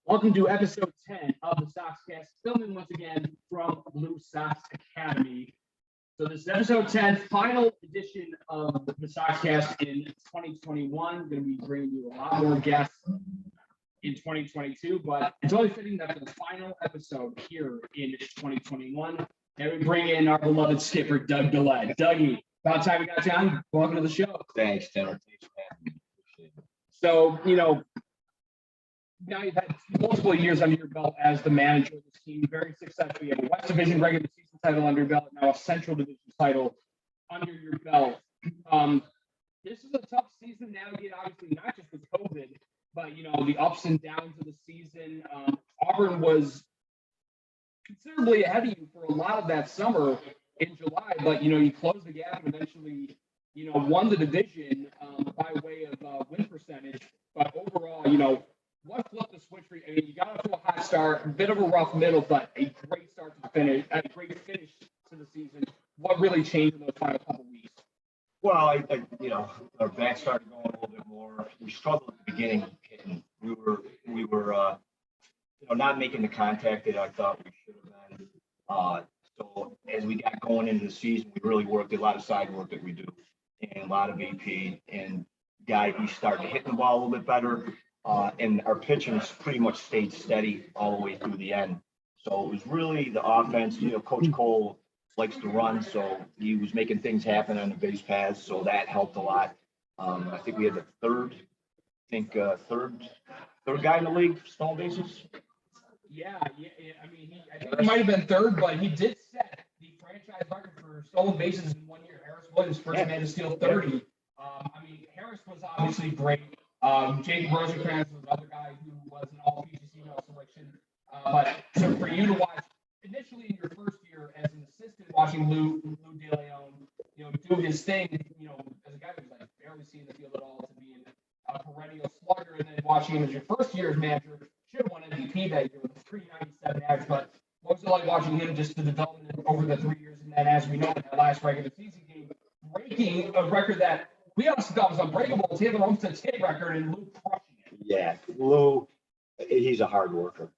Welcome to episode 10 of the Soxcast, filming once again from Blue Sox Academy. So this is episode 10, final edition of the Soxcast in 2021. Going to be bringing you a lot more guests in 2022, but it's only fitting that for the final episode here in 2021, that we bring in our beloved skipper, Doug Delett. Dougie, about time we got you on. Welcome to the show. Thanks, Tanner. Thanks for having me. So, now you've had multiple years under your belt as the manager of this team, very successful. You have a West Division regular season title under your belt, now a Central Division title under your belt. This is a tough season to navigate, obviously, not just with COVID, but, the ups and downs of the season. Auburn was considerably ahead of you for a lot of that summer in July, but, you closed the gap and eventually, won the division by way of win percentage. But overall, what flipped the switch for you? I mean, you got off to a hot start, a bit of a rough middle, but a great start to the finish, a great finish to the season. What really changed in those final couple of weeks? Well, our bat started going a little bit more. We struggled at the beginning. We were not making the contact that I thought we should have been. So as we got going into the season, we really worked a lot of side work that we do, and a lot of AP. And we started hitting the ball a little bit better. And our pitching pretty much stayed steady all the way through the end. So it was really the offense. Coach Cole likes to run, so he was making things happen on the base paths. So that helped a lot. I think we had the third guy in the league for stolen bases. Yeah. I mean, I think he might have been third, but he did set the franchise record for stolen bases in 1 year. Harris Williams, first man to steal 30. Harris was obviously great. Jake Rosencrantz was another guy who was an all-PGC selection. But so for you to watch initially in your first year as an assistant, watching Lou De Leon, do his thing, as a guy who's like barely seeing the field at all, to be a perennial slugger, and then watching him as your first year as manager, should have won MVP that year with a 397 average. But what was it like watching him, just the development over the 3 years, and then as we know in that last regular season game, breaking a record that we honestly thought was unbreakable. Taylor Olmsted's hit record and Lou crushing it. Yeah, Lou, he's a hard worker.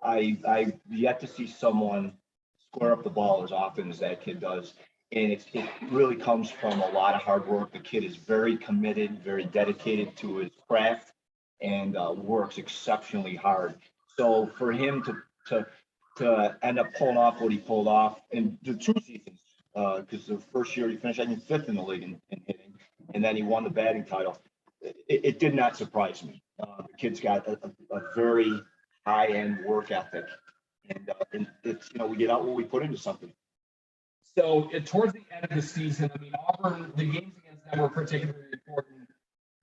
I yet to see someone square up the ball as often as that kid does. And it really comes from a lot of hard work. The kid is very committed, very dedicated to his craft, and works exceptionally hard. So for him to end up pulling off what he pulled off in the 2 seasons, because the first year he finished, I think, 5th in the league in hitting, and then he won the batting title. It did not surprise me. The kid's got a very high-end work ethic, and it's we get out what we put into something. So towards the end of the season, Auburn, the games against them were particularly important.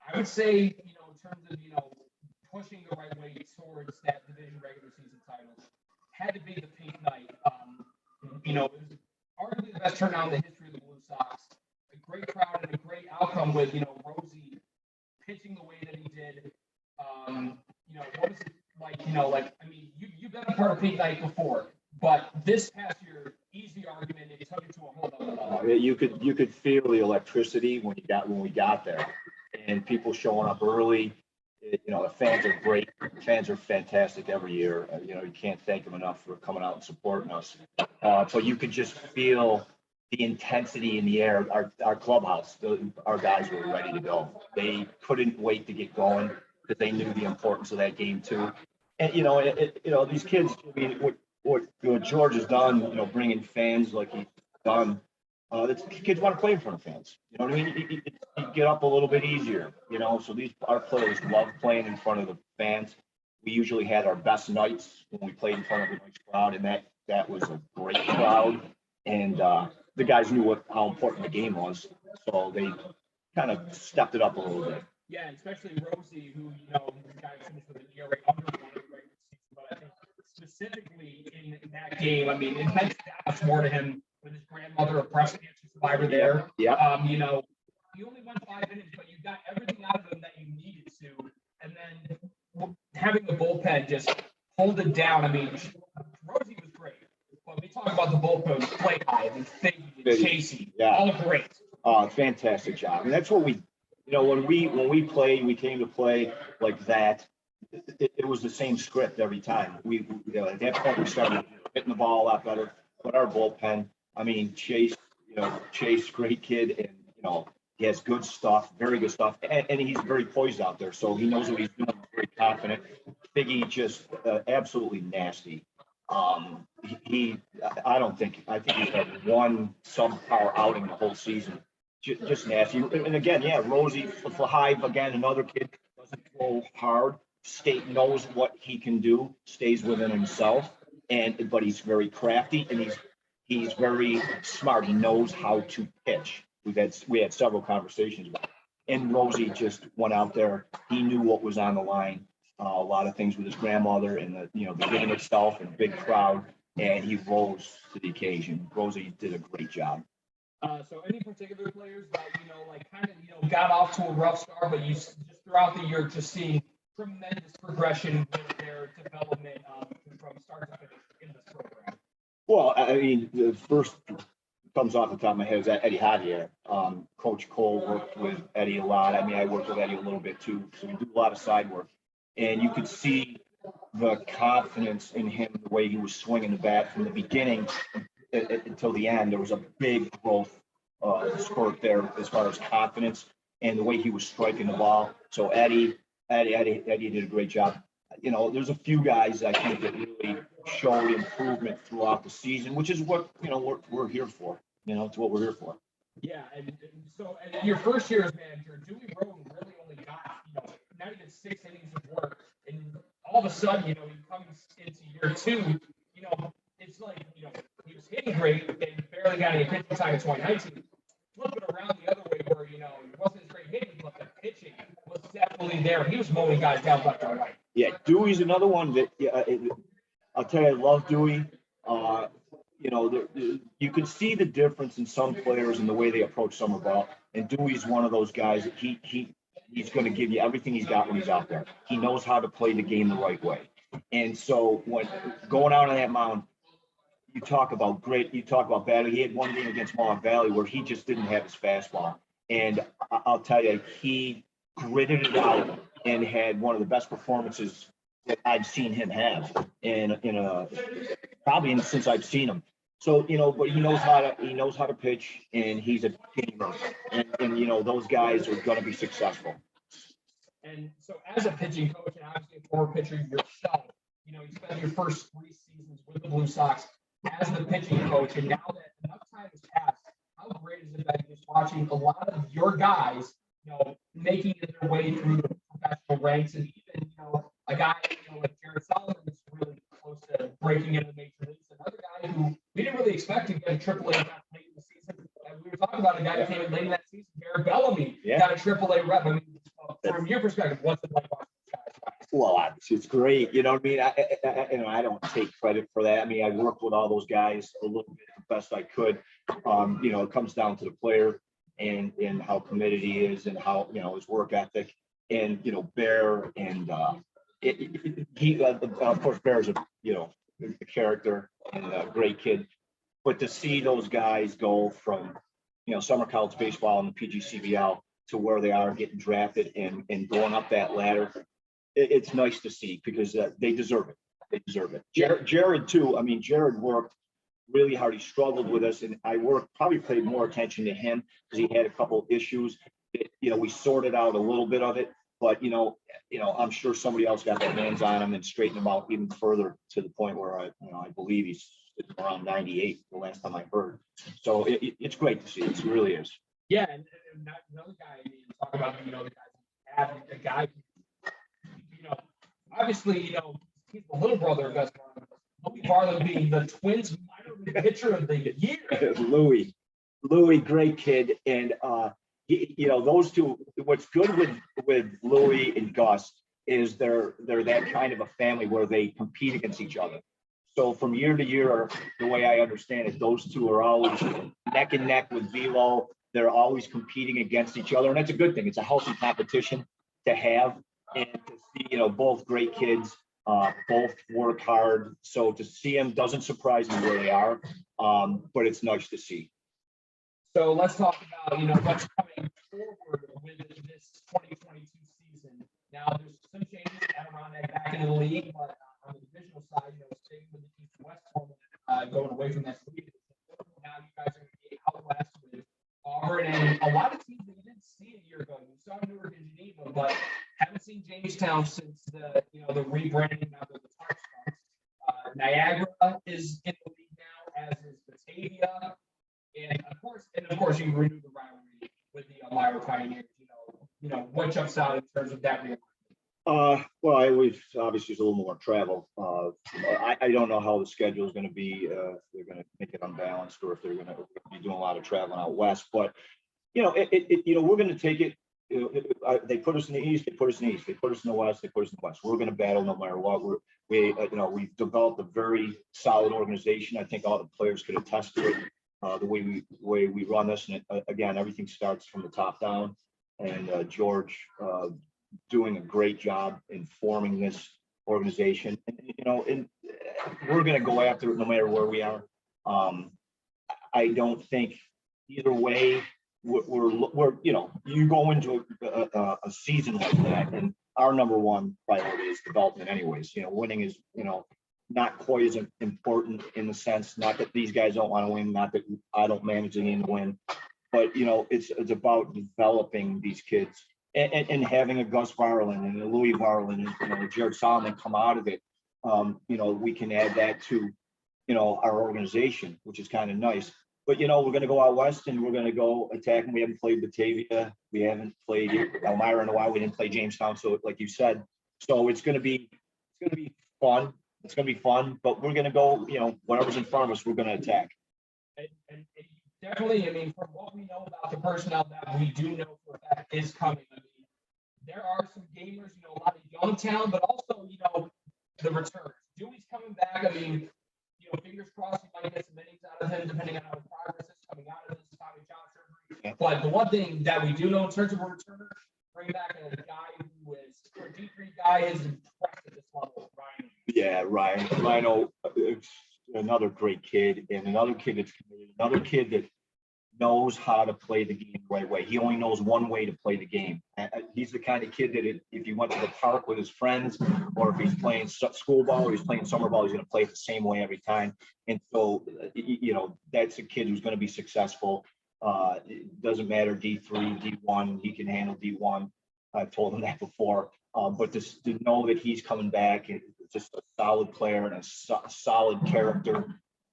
I would say, in terms of pushing the right way towards that division regular season title, had to be the pink night. It was arguably the best turnout in the history of the Blue Sox. A great crowd and a great outcome with, Rosie pitching the way that he did. What is it like? You've been a part of Pink Night before, but this past year, easy argument, it took it to a whole other level. You could feel the electricity when we got there, and people showing up early. The fans are great. The fans are fantastic every year. You can't thank them enough for coming out and supporting us. But you could just feel the intensity in the air. Our clubhouse, our guys were ready to go. They couldn't wait to get going because they knew the importance of that game too. And these kids. What George has done, bringing fans like he's done. The kids want to play in front of fans. You know what I mean? You get up a little bit easier, So our players love playing in front of the fans. We usually had our best nights when we played in front of a nice crowd, and that was a great crowd. And the guys knew how important the game was, so they kind of stepped it up a little bit. Yeah, especially Rosie, who the guy finished with an ERA under 1 in the regular season, but I think specifically in that game, it meant that much more to him. With his grandmother, a breast cancer survivor there. Yeah. He only went 5 innings, but you got everything out of him that you needed to. And then having the bullpen just hold it down. Rosie was great. But we talk about the bullpen, play high, and Casey, all great. Fantastic job. And that's what we, when we played, we came to play like that. it was the same script every time. At that point, we started hitting the ball a lot better, but our bullpen, I mean, Chase, great kid, and, he has good stuff, very good stuff, and he's very poised out there, so he knows what he's doing, very confident. Figgy just absolutely nasty. I think he had one subpar outing the whole season. Just nasty. And again, yeah, Rosie Flahive, again, another kid, doesn't throw hard. State knows what he can do, stays within himself, but he's very crafty and he's very smart. He knows how to pitch. We had several conversations about it. And Rosie just went out there. He knew what was on the line. A lot of things with his grandmother and the game itself and a big crowd, and he rose to the occasion. Rosie did a great job. So any particular players that, got off to a rough start, but you just throughout the year just seeing tremendous progression with their development from start to finish in this program? Well, I mean, the first comes off the top of my head is Eddie Javier. Coach Cole worked with Eddie a lot. I mean, I worked with Eddie a little bit too, so we do a lot of side work. And you could see the confidence in him, the way he was swinging the bat from the beginning until the end. There was a big growth spurt there as far as confidence and the way he was striking the ball. So Eddie did a great job. There's a few guys I think that really showed improvement throughout the season, which is what we're here for. It's what we're here for. Yeah, and your first year as manager, Dewey Roden really only got not even 6 innings of work, and all of a sudden, he comes into year 2. It's like he was hitting great and barely got any pitching time in 2019. Flip it around the other way where it wasn't as great hitting, but the pitching was definitely there. He was mowing guys down left and right. Yeah, Dewey's another one that I'll tell you, I love Dewey. You can see the difference in some players and the way they approach summer ball. And Dewey's one of those guys that he's going to give you everything he's got when he's out there. He knows how to play the game the right way. And so when going out on that mound, you talk about battle. He had one game against Mohawk Valley where he just didn't have his fastball. And I'll tell you, he gritted it out and had one of the best performances that I've seen him have probably since I've seen him. So, but he knows how to pitch, and he's a gamer, and those guys are going to be successful. And so as a pitching coach and obviously a former pitcher yourself, you spent your first 3 seasons with the Blue Sox as the pitching coach, and now that enough time has passed, how great is it that just watching a lot of your guys, making their way through the professional ranks, and even, a guy, like Jared Sullivan is really close to breaking into the major leagues. Another guy who we didn't really expect to get a AAA rep late in the season. And we were talking about a guy who came in late in that season, Jared Bellamy, got a AAA rep. I mean, from your perspective, what's it like watching these guys? Well, obviously, it's great. You know what I mean? I don't take credit for that. I mean, I worked with all those guys a little bit the best I could. It comes down to the player and how committed he is and how, his work ethic. And, Bear and of course, Bear's a character and a great kid. But to see those guys go from, summer college baseball and the PGCBL to where they are getting drafted and going up that ladder, it's nice to see because they deserve it. They deserve it. Jared too. I mean, Jared worked really hard. He struggled with us, and I probably paid more attention to him because he had a couple of issues. We sorted out a little bit of it, but I'm sure somebody else got their hands on him and straightened him out even further to the point where I believe he's around 98 the last time I heard. So it's great to see. It really is. Yeah, and another guy, talk about the guys have a guy. Obviously, he's the little brother of Gus Barlow. Louis Barlow being the Twins minor league pitcher of the year. Louis, great kid, and those two. What's good with Louis and Gus is they're that kind of a family where they compete against each other. So from year to year, the way I understand it, those two are always neck and neck with Velo. They're always competing against each other, and that's a good thing. It's a healthy competition to have, and to see both great kids. Both work hard, so to see them doesn't surprise me where they are, but it's nice to see. So let's talk about what's coming forward with this 2022 season. Now there's some changes. Adirondack back into the league, but on the divisional side, staying with the East and West format, going away from that league. Now you guys are going to be out west with Auburn and a lot of teams that you didn't see a year ago. You saw Newark and Geneva, but haven't seen Jamestown since the rebranding now of the Soxcast. Niagara is in the league now, as is Batavia, and of course, you renew the rivalry with the Elmira Pioneers. What jumps out in terms of that realignment? Well, I always obviously there's a little more travel. I don't know how the schedule is going to be. If they're going to make it unbalanced, or if they're going to be doing a lot of traveling out west. But we're going to take it. They put us in the east. They put us in the east. They put us in the west. They put us in the west. We're going to battle no matter what. We've developed a very solid organization. I think all the players could attest to it. The way we run this, and again, everything starts from the top down. And George doing a great job in forming this organization. And we're going to go after it no matter where we are. I don't think either way we're you go into a season like that, and our number one priority is development anyways. Winning is, not quite as important in the sense, not that these guys don't want to win, not that I don't manage the game to win, but it's about developing these kids and having a Gus Varlin and a Louis Varlin and Jared Solomon come out of it. We can add that to our organization, which is kind of nice. But we're going to go out west and we're going to go attack. And we haven't played Batavia, we haven't played Elmira in a while. We didn't play Jamestown, so like you said, so it's going to be fun. It's going to be fun, but we're going to go. Whatever's in front of us, we're going to attack. And definitely, from what we know about the personnel that we do know for a fact is coming, there are some gamers, a lot of young talent, but also, the returns. Dewey's coming back. Fingers crossed, you might get some innings out of him, depending on how his progress is coming out of this Tommy John surgery. Yeah. But the one thing that we do know in terms of a returner, bring back a guy who is a D3 guy is impressed at this level, Ryan. Yeah, Rhino, another great kid, and another kid that's committed, another kid that knows how to play the game the right way. He only knows one way to play the game. He's the kind of kid that if he went to the park with his friends, or if he's playing school ball or he's playing summer ball, he's going to play it the same way every time. And so, that's a kid who's going to be successful. It doesn't matter D3, D1, he can handle D1. I've told him that before. But to know that he's coming back, and just a solid player and a solid character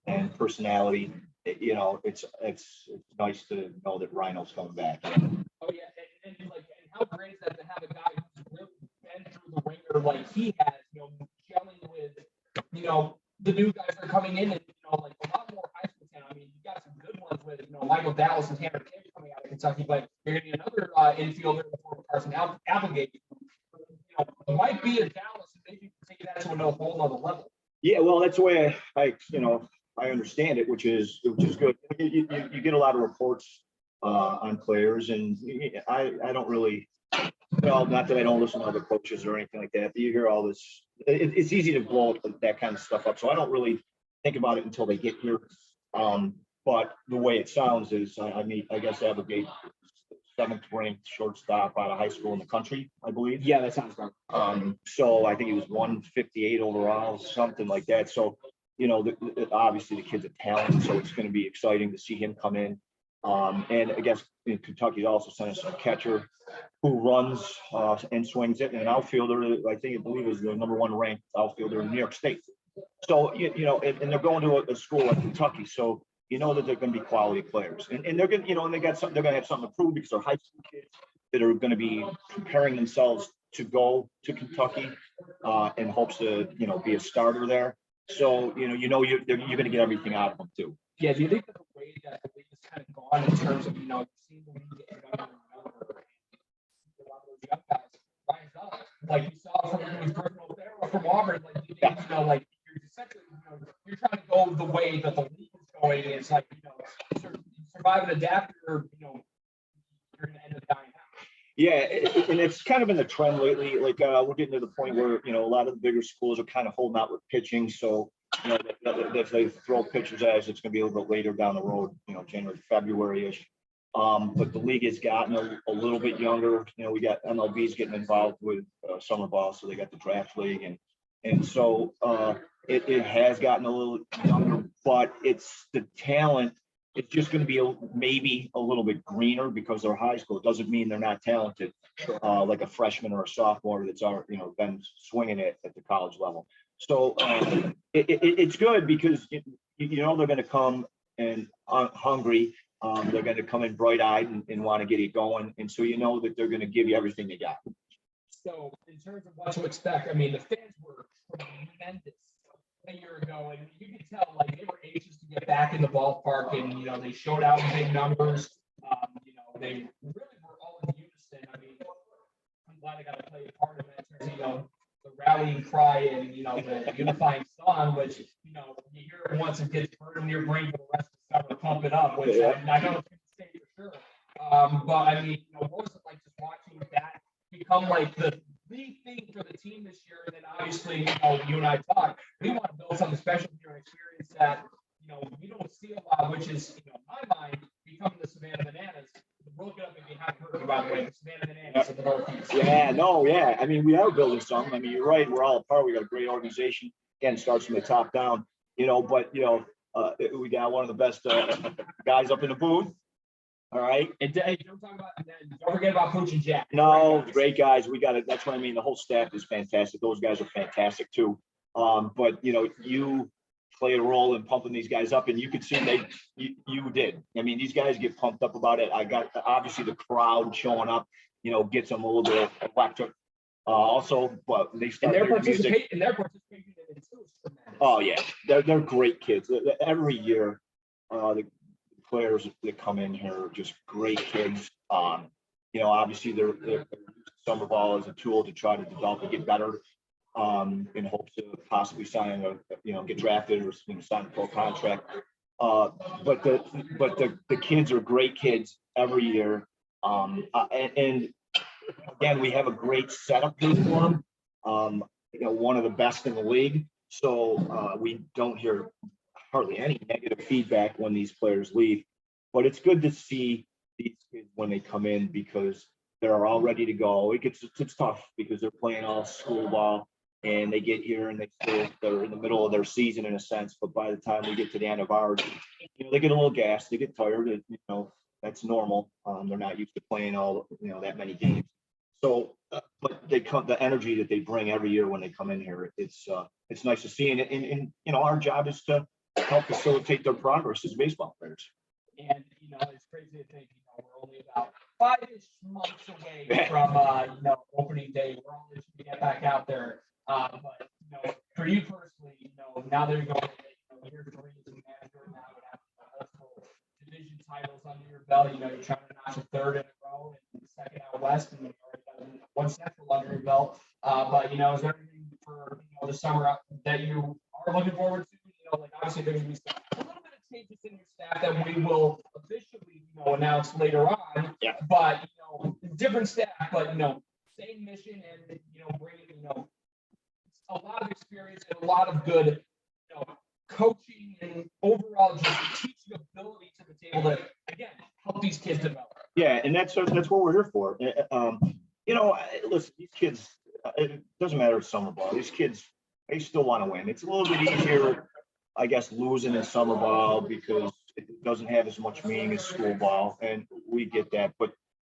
and personality. It's nice to know that Rhino's coming back. Oh yeah, and how great is that to have a guy who's really been through the ringer like he has, gelling with, the new guys that are coming in, and a lot more high school talent. You got some good ones with, Michael Dallas and Tanner Kim coming out of Kentucky, but you're gonna need another infielder for Carson Applegate. It might be a Dallas, and maybe you can take that to a whole other level. Yeah, well, that's the way I understand it, which is good. You get a lot of reports on players, and I don't really, not that I don't listen to other coaches or anything like that, but you hear all this. It's easy to blow that kind of stuff up, so I don't really think about it until they get here. But the way it sounds is, I guess Applegate, 7th ranked shortstop out of high school in the country, I believe. Yeah, that sounds right. So I think he was 158 overall, something like that. So, obviously the kid's a talent, so it's going to be exciting to see him come in. And I guess Kentucky also sent us a catcher who runs and swings it, and an outfielder, I believe is the number 1 ranked outfielder in New York State. So, and they're going to a school like Kentucky, so that they're going to be quality players, and they're going, and they're going to have something to prove because they're high school kids that are going to be preparing themselves to go to Kentucky in hopes to, be a starter there. So, you're going to get everything out of them too. Yeah. Do you think that the way that the league has kind of gone in terms of, you've seen the league get younger and younger, and a lot of those young guys rise up, like you saw with Griffin O'Farrell from Auburn, you're essentially, you're trying to go the way that the league is going. It's survive and adapt, or, you're going to end up dying out. Yeah, and it's kind of been the trend lately. We're getting to the point where, a lot of the bigger schools are kind of holding out with pitching. So, if they throw pitchers at us, it's going to be a little bit later down the road, January, February-ish. But the league has gotten a little bit younger. We got MLB's getting involved with summer ball, so they got the draft league, and And so it has gotten a little younger, but it's the talent. It's just going to be maybe a little bit greener because they're high school. It doesn't mean they're not talented, like a freshman or a sophomore that's already, been swinging it at the college level. So it's good because they're going to come and hungry. They're going to come in bright-eyed and want to get it going, and so that they're going to give you everything they got. So in terms of what to expect, I mean, the fans were tremendous a year ago, and you could tell like they were anxious to get back in the ballpark, and they showed out in big numbers. They really were all in unison. I mean, I'm glad I got to play a part of it in terms of the rallying cry and the unifying song, which you hear it once and gets burned in your brain for the rest of the summer, pump it up, which I know it's going to stay for sure. But I mean, what was it like just watching that become like the thing for the team this year? And then obviously, you and I talked, we want to build something special here and experience that, we don't see a lot, which is, in my mind, becoming the Savannah Bananas. Look it up if you haven't heard, by the way, the Savannah Bananas of the Northeast. Yeah. I mean, we are building something. I mean, you're right. We're all a part. We got a great organization. Again, it starts from the top down, but, we got one of the best guys up in the booth. All right. And don't forget about Coach and Jack. No, great guys. We got it. That's what I mean. The whole staff is fantastic. Those guys are fantastic too. But you play a role in pumping these guys up, and you could see you did. I mean, these guys get pumped up about it. I got obviously the crowd showing up, gets them a little bit electric. Also, but they start their participation in it too is tremendous. Oh yeah, they're great kids. Every year, the players that come in here are just great kids. Obviously they're summer ball as a tool to try to develop and get better, in hopes to possibly sign get drafted or sign a pro contract. But the kids are great kids every year. And again, we have a great setup here for them. One of the best in the league. So we don't hear hardly any negative feedback when these players leave, but it's good to see these kids when they come in because they're all ready to go. It's tough because they're playing all school ball and they get here and they're in the middle of their season in a sense, but by the time we get to the end of ours, they get a little gassed, they get tired, that's normal. They're not used to playing all that many games. So, but the energy that they bring every year when they come in here, it's nice to see. And our job is to help facilitate their progress as baseball players. And, it's crazy to think, we're only about 5-ish months away from, opening day. We're all itching to get back out there. But, for you personally, now that you're going to year 3 as a manager, now you have multiple division titles under your belt. You're trying to notch a third in a row and second out west, and you already got one central under your belt. But, is there anything for, the summer that you are looking forward to? Obviously there's going to be a little bit of changes in your staff that we will officially, announce later on. Yeah. But, different staff, but, same mission and, bringing, a lot of experience and a lot of good, coaching and overall just teaching ability to the table to, again, help these kids develop. Yeah, and that's what we're here for. Listen, these kids, it doesn't matter if summer ball. These kids, they still want to win. It's a little bit easier, I guess, losing in summer ball because it doesn't have as much meaning as school ball, and we get that. But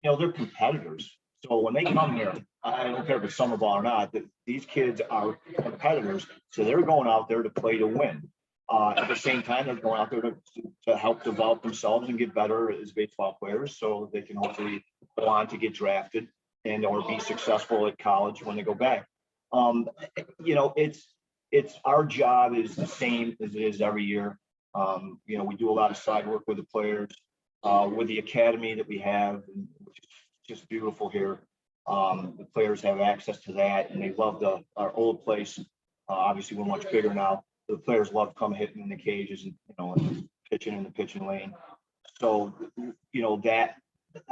they're competitors. So when they come here, I don't care if it's summer ball or not, that these kids are competitors. So they're going out there to play to win. At the same time, they're going out there to help develop themselves and get better as baseball players, so they can hopefully go on to get drafted and or be successful at college when they go back. It's our job is the same as it is every year. We do a lot of side work with the players, with the academy that we have, which is just beautiful here. The players have access to that, and they love our old place. Obviously, we're much bigger now. The players love come hitting in the cages and pitching in the pitching lane. So that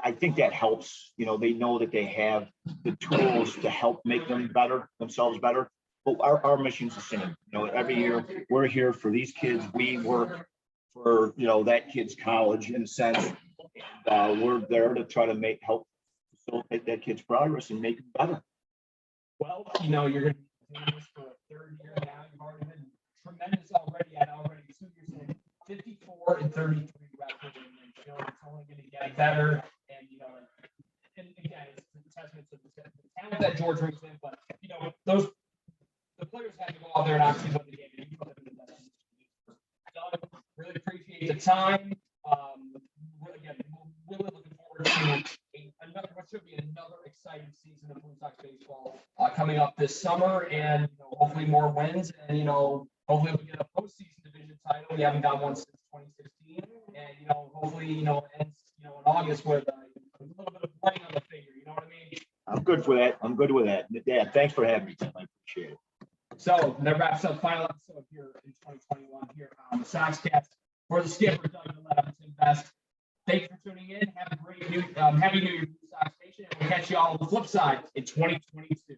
I think that helps. They know that they have the tools to help make themselves better. But our mission's the same. Every year we're here for these kids. We work for that kid's college in a sense. And, we're there to try to help facilitate that kid's progress and make it better. Well, you're going to be doing this for a third year now. You've already been tremendous already at 2 years in, 54 and 33 record, and you know, it's only going to get better. And you know, and again, it's a testament to the talent that George brings in. But you know, the players have to go out there and actually win the game. And you put them in the best position. Doug, really appreciate the time. Again, really looking forward to what should be another exciting season of Blue Sox baseball coming up this summer, and you know, hopefully more wins, and you know, hopefully we get a postseason division title. We haven't got one since 2016, and you know, hopefully you know ends in August with a little bit of playing on the finger. You know what I mean? I'm good for that. I'm good with that. Dad, thanks for having me, Tim. I appreciate it. So that wraps up final episode here in 2021 here on the Soxcast. For the skipper, Doug Delett, I'm Tim Best. Thank you for tuning in. Have a great Happy New Year, Blue Sox Nation, and we'll catch you all on the flip side in 2022.